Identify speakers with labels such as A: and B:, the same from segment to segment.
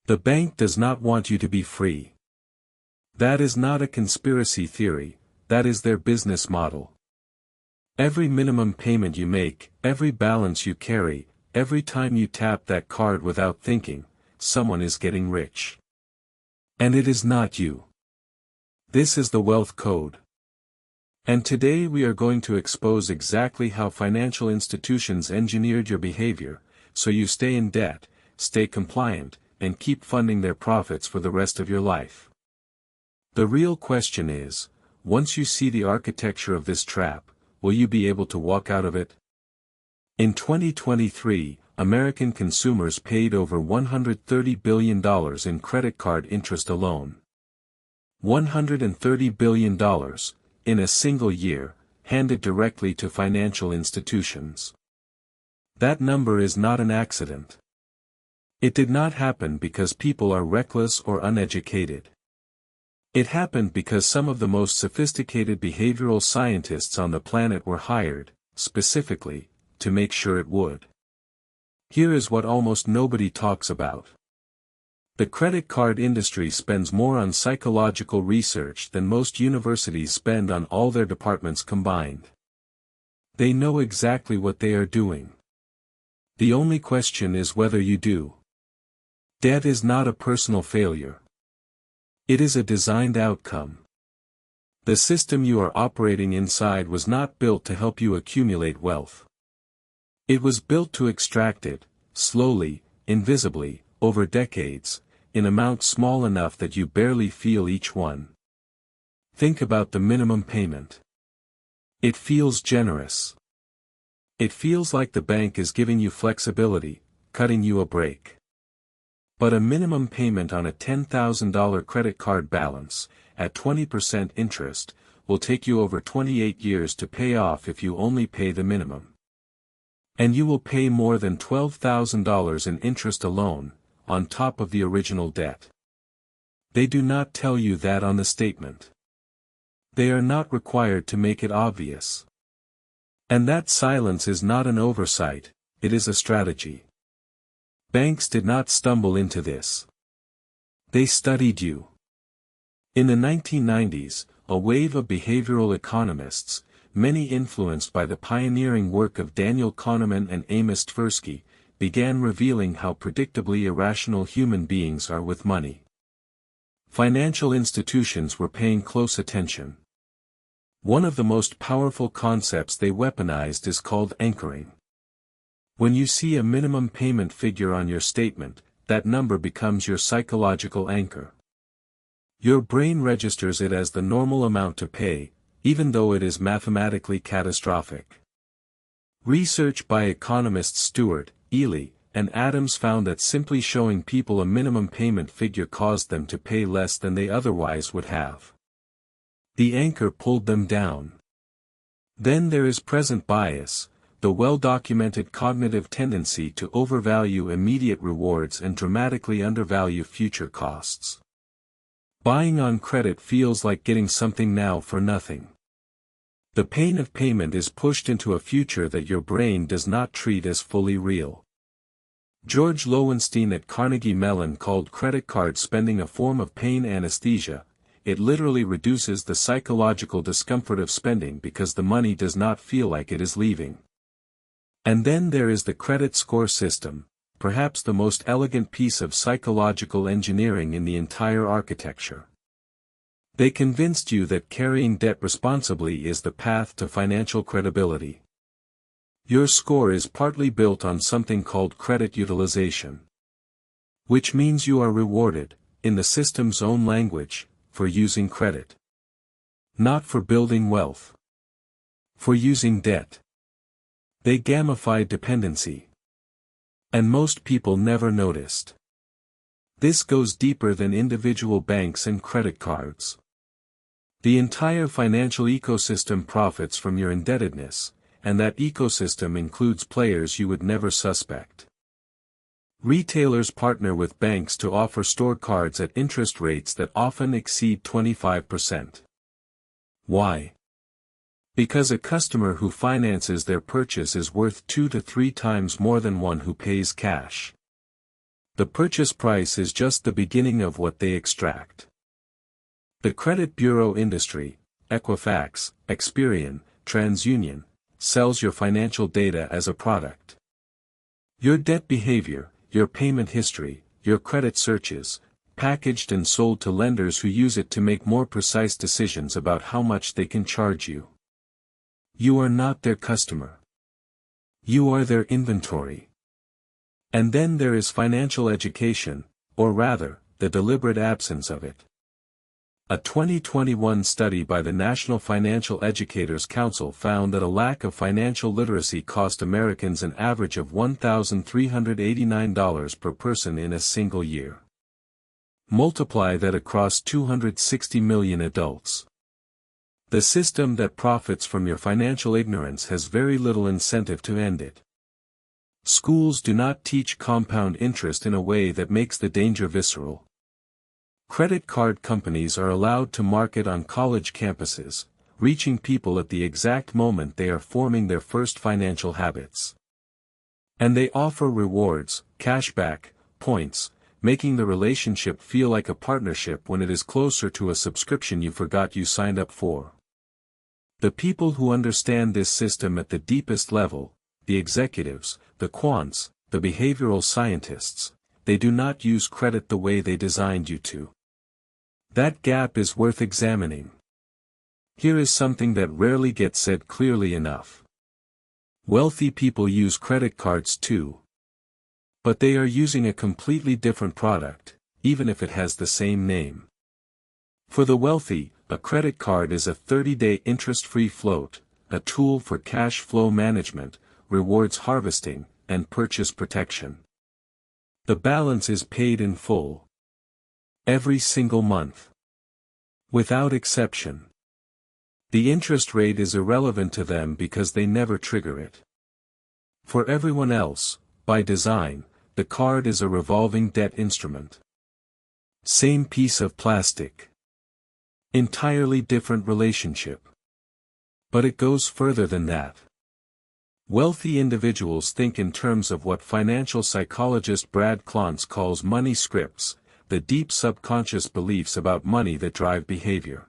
A: The bank does not want you to be free. That is not a conspiracy theory, that is their business model. Every minimum payment you make, every balance you carry, every time you tap that card without thinking, someone is getting rich. And it is not you. This is the wealth code. And today we are going to expose exactly how financial institutions engineered your behavior, so you stay in debt, stay compliant, and keep funding their profits for the rest of your life. The real question is, once you see the architecture of this trap, will you be able to walk out of it? In 2023, American consumers paid over $130 billion in credit card interest alone. $130 billion, in a single year, handed directly to financial institutions. That number is not an accident. It did not happen because people are reckless or uneducated. It happened because some of the most sophisticated behavioral scientists on the planet were hired, specifically, to make sure it would. Here is what almost nobody talks about. The credit card industry spends more on psychological research than most universities spend on all their departments combined. They know exactly what they are doing. The only question is whether you do. Debt is not a personal failure. It is a designed outcome. The system you are operating inside was not built to help you accumulate wealth. It was built to extract it, slowly, invisibly, over decades, in amounts small enough that you barely feel each one. Think about the minimum payment. It feels generous. It feels like the bank is giving you flexibility, cutting you a break. But a minimum payment on a $10,000 credit card balance, at 20% interest, will take you over 28 years to pay off if you only pay the minimum. And you will pay more than $12,000 in interest alone, on top of the original debt. They do not tell you that on the statement. They are not required to make it obvious. And that silence is not an oversight, it is a strategy. Banks did not stumble into this. They studied you. In the 1990s, a wave of behavioral economists, many influenced by the pioneering work of Daniel Kahneman and Amos Tversky, began revealing how predictably irrational human beings are with money. Financial institutions were paying close attention. One of the most powerful concepts they weaponized is called anchoring. When you see a minimum payment figure on your statement, that number becomes your psychological anchor. Your brain registers it as the normal amount to pay, even though it is mathematically catastrophic. Research by economists Stewart, Ely, and Adams found that simply showing people a minimum payment figure caused them to pay less than they otherwise would have. The anchor pulled them down. Then there is present bias, the well-documented cognitive tendency to overvalue immediate rewards and dramatically undervalue future costs. Buying on credit feels like getting something now for nothing. The pain of payment is pushed into a future that your brain does not treat as fully real. George Loewenstein at Carnegie Mellon called credit card spending a form of pain anesthesia. It literally reduces the psychological discomfort of spending because the money does not feel like it is leaving. And then there is the credit score system, perhaps the most elegant piece of psychological engineering in the entire architecture. They convinced you that carrying debt responsibly is the path to financial credibility. Your score is partly built on something called credit utilization. Which means you are rewarded, in the system's own language, for using credit. Not for building wealth. For using debt. They gamified dependency. And most people never noticed. This goes deeper than individual banks and credit cards. The entire financial ecosystem profits from your indebtedness, and that ecosystem includes players you would never suspect. Retailers partner with banks to offer store cards at interest rates that often exceed 25%. Why? Because a customer who finances their purchase is worth 2 to 3 times more than one who pays cash. The purchase price is just the beginning of what they extract. The credit bureau industry, Equifax, Experian, TransUnion, sells your financial data as a product. Your debt behavior, your payment history, your credit searches, packaged and sold to lenders who use it to make more precise decisions about how much they can charge you. You are not their customer. You are their inventory. And then there is financial education, or rather, the deliberate absence of it. A 2021 study by the National Financial Educators Council found that a lack of financial literacy cost Americans an average of $1,389 per person in a single year. Multiply that across 260 million adults. The system that profits from your financial ignorance has very little incentive to end it. Schools do not teach compound interest in a way that makes the danger visceral. Credit card companies are allowed to market on college campuses, reaching people at the exact moment they are forming their first financial habits. And they offer rewards, cashback, points, making the relationship feel like a partnership when it is closer to a subscription you forgot you signed up for. The people who understand this system at the deepest level, the executives, the quants, the behavioral scientists, they do not use credit the way they designed you to. That gap is worth examining. Here is something that rarely gets said clearly enough. Wealthy people use credit cards too. But they are using a completely different product, even if it has the same name. For the wealthy, a credit card is a 30-day interest-free float, a tool for cash flow management, rewards harvesting, and purchase protection. The balance is paid in full. Every single month. Without exception. The interest rate is irrelevant to them because they never trigger it. For everyone else, by design, the card is a revolving debt instrument. Same piece of plastic. Entirely different relationship. But it goes further than that. Wealthy individuals think in terms of what financial psychologist Brad Klontz calls money scripts, the deep subconscious beliefs about money that drive behavior.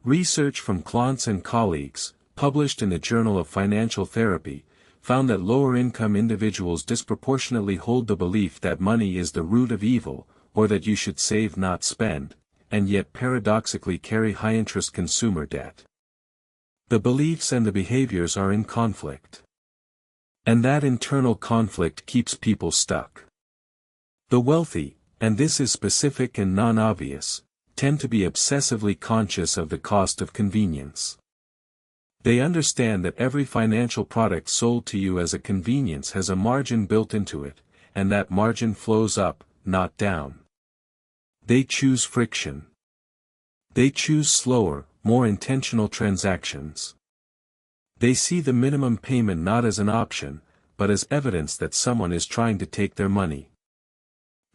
A: Research from Klontz and colleagues, published in the Journal of Financial Therapy, found that lower-income individuals disproportionately hold the belief that money is the root of evil, or that you should save not spend, and yet paradoxically carry high-interest consumer debt. The beliefs and the behaviors are in conflict. And that internal conflict keeps people stuck. The wealthy, and this is specific and non-obvious, tend to be obsessively conscious of the cost of convenience. They understand that every financial product sold to you as a convenience has a margin built into it, and that margin flows up, not down. They choose friction. They choose slower, more intentional transactions. They see the minimum payment not as an option, but as evidence that someone is trying to take their money.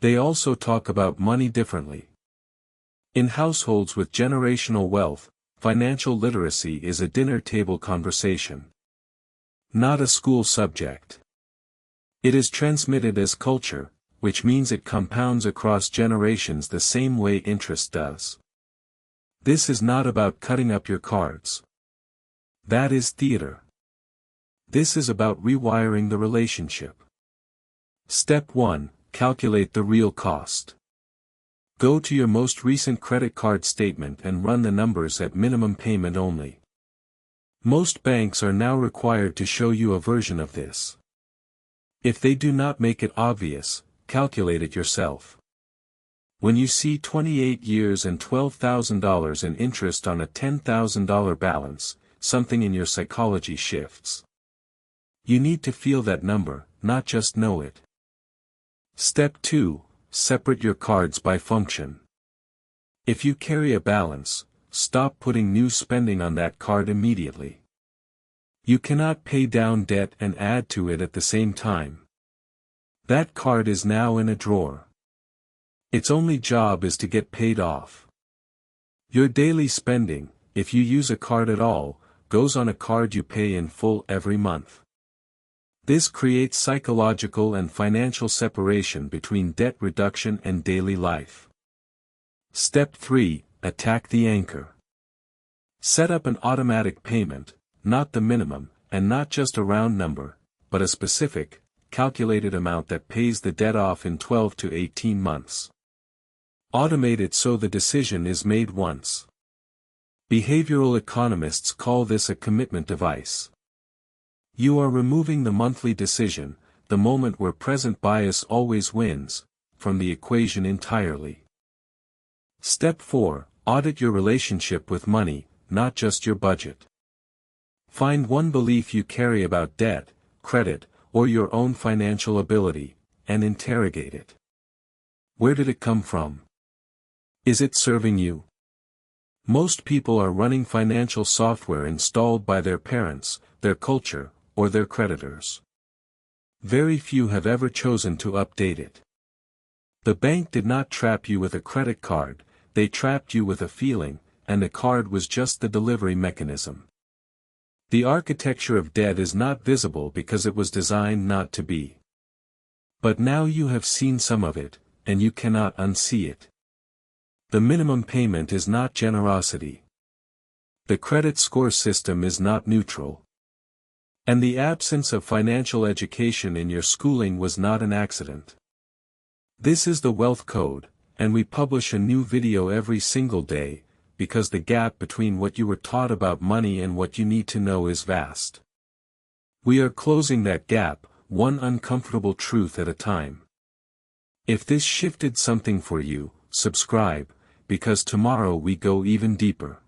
A: They also talk about money differently. In households with generational wealth, financial literacy is a dinner table conversation. Not a school subject. It is transmitted as culture, which means it compounds across generations the same way interest does. This is not about cutting up your cards. That is theater. This is about rewiring the relationship. Step 1. Calculate the real cost. Go to your most recent credit card statement and run the numbers at minimum payment only. Most banks are now required to show you a version of this. If they do not make it obvious, calculate it yourself. When you see 28 years and $12,000 in interest on a $10,000 balance, something in your psychology shifts. You need to feel that number, not just know it. Step 2. Separate your cards by function. If you carry a balance, stop putting new spending on that card immediately. You cannot pay down debt and add to it at the same time. That card is now in a drawer. Its only job is to get paid off. Your daily spending, if you use a card at all, goes on a card you pay in full every month. This creates psychological and financial separation between debt reduction and daily life. Step 3. Attack the anchor. Set up an automatic payment, not the minimum, and not just a round number, but a specific, calculated amount that pays the debt off in 12 to 18 months. Automate it so the decision is made once. Behavioral economists call this a commitment device. You are removing the monthly decision, the moment where present bias always wins, from the equation entirely. Step 4. Audit your relationship with money, not just your budget. Find one belief you carry about debt, credit, or your own financial ability, and interrogate it. Where did it come from? Is it serving you? Most people are running financial software installed by their parents, their culture, or their creditors. Very few have ever chosen to update it. The bank did not trap you with a credit card, they trapped you with a feeling, and the card was just the delivery mechanism. The architecture of debt is not visible because it was designed not to be. But now you have seen some of it, and you cannot unsee it. The minimum payment is not generosity. The credit score system is not neutral. And the absence of financial education in your schooling was not an accident. This is the Wealth Code, and we publish a new video every single day, because the gap between what you were taught about money and what you need to know is vast. We are closing that gap, one uncomfortable truth at a time. If this shifted something for you, subscribe, because tomorrow we go even deeper.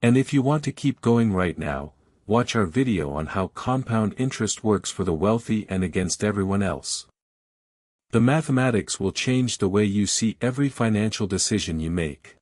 A: And if you want to keep going right now, watch our video on how compound interest works for the wealthy and against everyone else. The mathematics will change the way you see every financial decision you make.